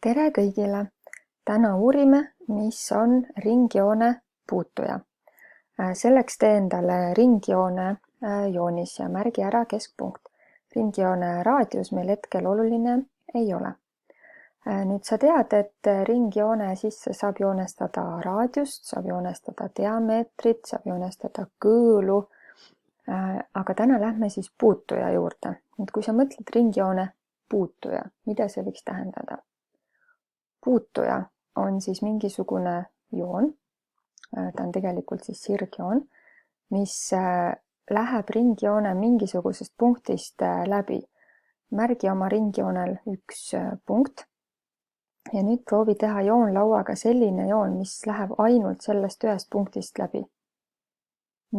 Tere kõigile! Täna uurime, mis on ringjoone puutuja. Selleks tee endale ringjoone joonis ja märgi ära keskpunkt. Ringjoone raadius meil hetkel oluline ei ole. Nüüd sa tead, et ringjoone sisse saab joonestada raadiust, saab joonestada diameetrit, saab joonestada kõõlu. Aga täna lähme siis puutuja juurde. Nüüd, kui sa mõtled ringjoone puutuja, mida see võiks tähendada? Puutuja on siis mingisugune joon, ta on tegelikult siis sirgjoon, mis läheb ringjoone mingisugusest punktist läbi. Märgi oma ringjoonel üks punkt ja nüüd proovi teha joonlauaga selline joon, mis läheb ainult sellest ühest punktist läbi.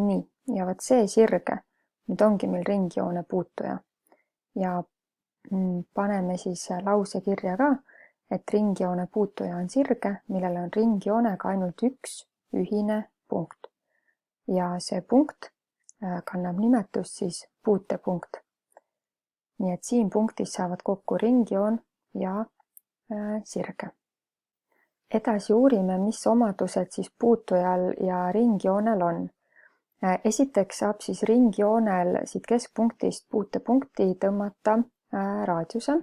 Nii, ja võt see sirge, nüüd ongi meil ringjoone puutuja. Ja paneme siis lause kirja ka, et ringjoone puutuja on sirge, millel on ringjoonega ainult üks ühine punkt. Ja see punkt kannab nimetust siis puutepunkt. Nii et siin punktis saavad kokku ringjoon ja sirge. Edasi uurime, mis omadused siis puutujal ja ringjoonel on. Esiteks saab siis ringjoonel siit keskpunktist puutepunkti tõmmata raadiuse.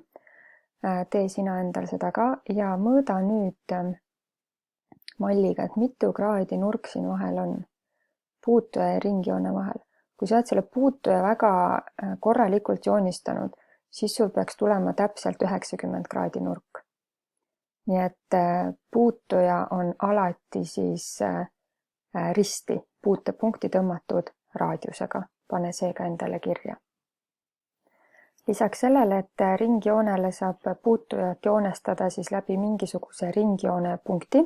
Tee sina endal seda ka ja mõõda nüüd malliga, et mitu kraadi nurk siin vahel on puutuja ja ringjoone vahel. Kui sa oled selle puutuja väga korralikult joonistanud, siis sul peaks tulema täpselt 90 kraadi nurk. Nii et puutuja on alati siis risti puutepunkti tõmmatud raadiusega. Pane see ka endale kirja. Lisaks sellele, et ringjoonele saab puutujat joonestada siis läbi mingisuguse ringjoone punkti,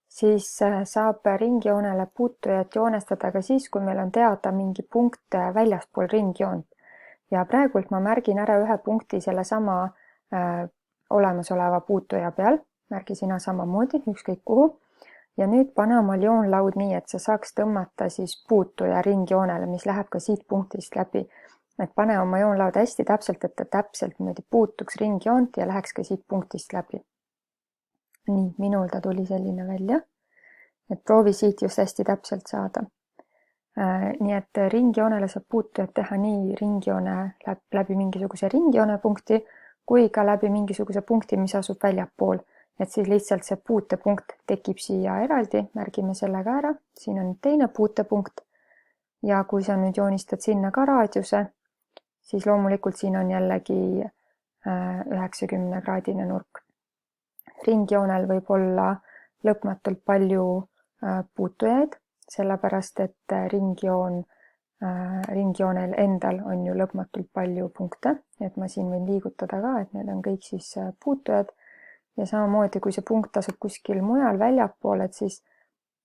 siis saab ringjoonele puutujat joonestada ka siis, kui meil on teada mingi punkt väljaspool ringjoont. Ja praegult ma märgin ära ühe punkti selle sama olemasoleva puutuja peal, märgi sina samamoodi, ükskõik kuhu. Ja nüüd pane omal joonlaud nii, et sa saaks tõmmata siis puutuja ringjoonele, mis läheb ka siit punktist läbi. Et pane oma joonlaud hästi täpselt, et ta täpselt puutuks ringjoont ja läheks ka siit punktist läbi. Nii, minul ta tuli selline välja. Et proovi siit just hästi täpselt saada. Nii et ringjoonele saab puutujat teha nii ringjoone läbi mingisuguse ringjoone punkti, kui ka läbi mingisuguse punkti, mis asub väljapool. Et siis lihtsalt see puutepunkt tekib siia eraldi, märgime selle ka ära. Siin on teine puutepunkt. Ja kui sa nüüd joonistad sinna ka raadiuse, siis loomulikult siin on jällegi 90 kraadine nurk. Ringjoonel võib olla lõpmatult palju puutujaid, sellepärast et ringjoonel endal on ju lõpmatult palju punkte, et ma siin võin liigutada ka, et need on kõik siis puutujad. Ja samamoodi, kui see punkt asub kuskil mujal väljapool, et siis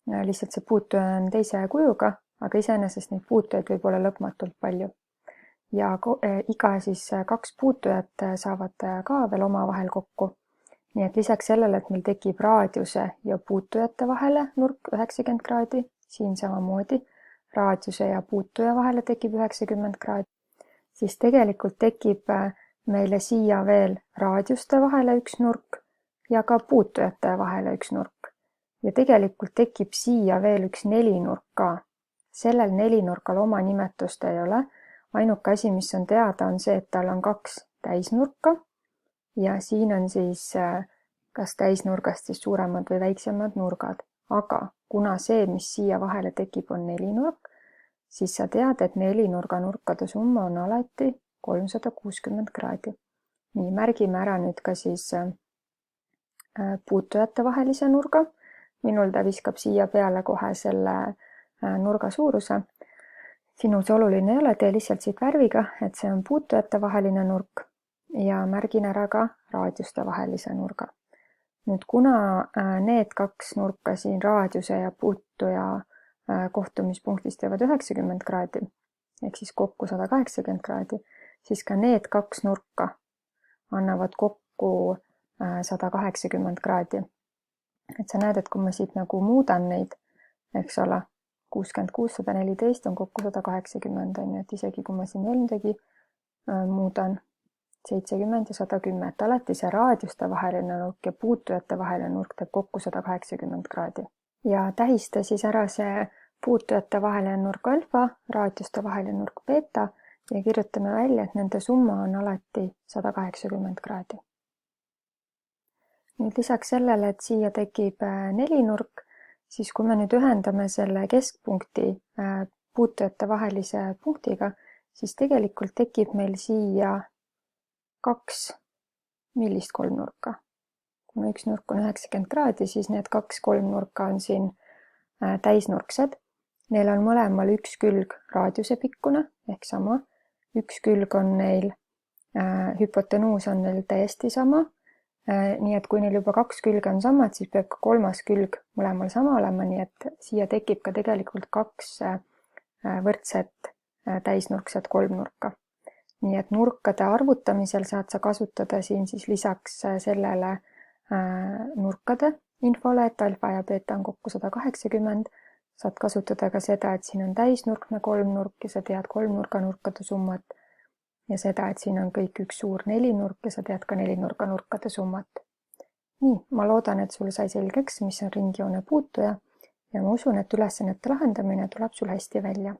lihtsalt see puutuja on teise kujuga, aga iseenesest neid puutujaid võib olla lõpmatult palju. Ja iga siis 2 puutujat saavad ka veel omavahel kokku. Nii et lisaks sellele, et meil tekib raadiuse ja puutujate vahele nurk 90 kraadi, siin samamoodi raadiuse ja puutuja vahele tekib 90 kraadi, siis tegelikult tekib meile siia veel raadiuste vahele üks nurk ja ka puutujate vahele üks nurk. Ja tegelikult tekib siia veel üks nelinurk ka. Sellel nelinurkal oma nimetust ei ole. Ainuke asi, mis on teada, on see, et tal on 2 täisnurka ja siin on siis kas täisnurgast siis suuremad või väiksemad nurgad. Aga kuna see, mis siia vahele tekib, on nelinurk, siis sa tead, et nelinurga nurkade summa on alati 360 kraadi. Nii, märgime ära nüüd ka siis puutujate vahelise nurga. Minul ta viskab siia peale kohe selle nurga suuruse. Sinul see oluline ei ole, tee lihtsalt siit värviga, et see on puutujate vaheline nurk ja märgin ära ka raadiuste vahelise nurga. Nüüd kuna need 2 nurka siin raadiuse ja puutuja kohtumispunktist teevad 90 kraadi, ehk siis kokku 180 kraadi, siis ka need 2 nurka annavad kokku 180 kraadi. Et sa näed, et kui ma siit nagu muudan neid, eks ole, 66, 114 on kokku 180, et isegi kui ma siin jällegi muudan, 70 ja 110, et alati see raadioste vaheline nurk ja puutujate vaheline nurk teeb kokku 180 kraadi. Ja tähista siis ära see puutujate vaheline nurk alfa, raadioste vaheline nurk beeta ja kirjutame välja, et nende summa on alati 180 kraadi. Nüüd lisaks sellele, et siia tekib nelinurk, siis kui me nüüd ühendame selle keskpunkti puutujate vahelise punktiga, siis tegelikult tekib meil siia 2 millist kolmnurka. Kuna üks nurk on 90 kraadi, siis need 2 kolmnurka on siin täisnurksed. Neil on mõlemal üks külg raadiuse pikkune ehk sama. Üks külg on neil, hüpotenuus on neil täiesti sama. Nii et kui neil juba 2 külge on samad, siis peab ka 3. külg mõlemal sama olema, nii et siia tekib ka tegelikult 2 võrdset täisnurkset kolmnurka. Nii et nurkade arvutamisel saad sa kasutada siin siis lisaks sellele nurkade infole, et alfa ja beeta on kokku 180, saad kasutada ka seda, et siin on täisnurkne kolmnurk ja sa tead kolmnurga nurkade summat ja seda, et siin on kõik üks suur nelinurk ja sa tead ka nelinurga nurkade summat. Nii, ma loodan, et sul sai selgeks, mis on ringjoone puutuja ja ma usun, et ülesannete lahendamine tuleb sul hästi välja.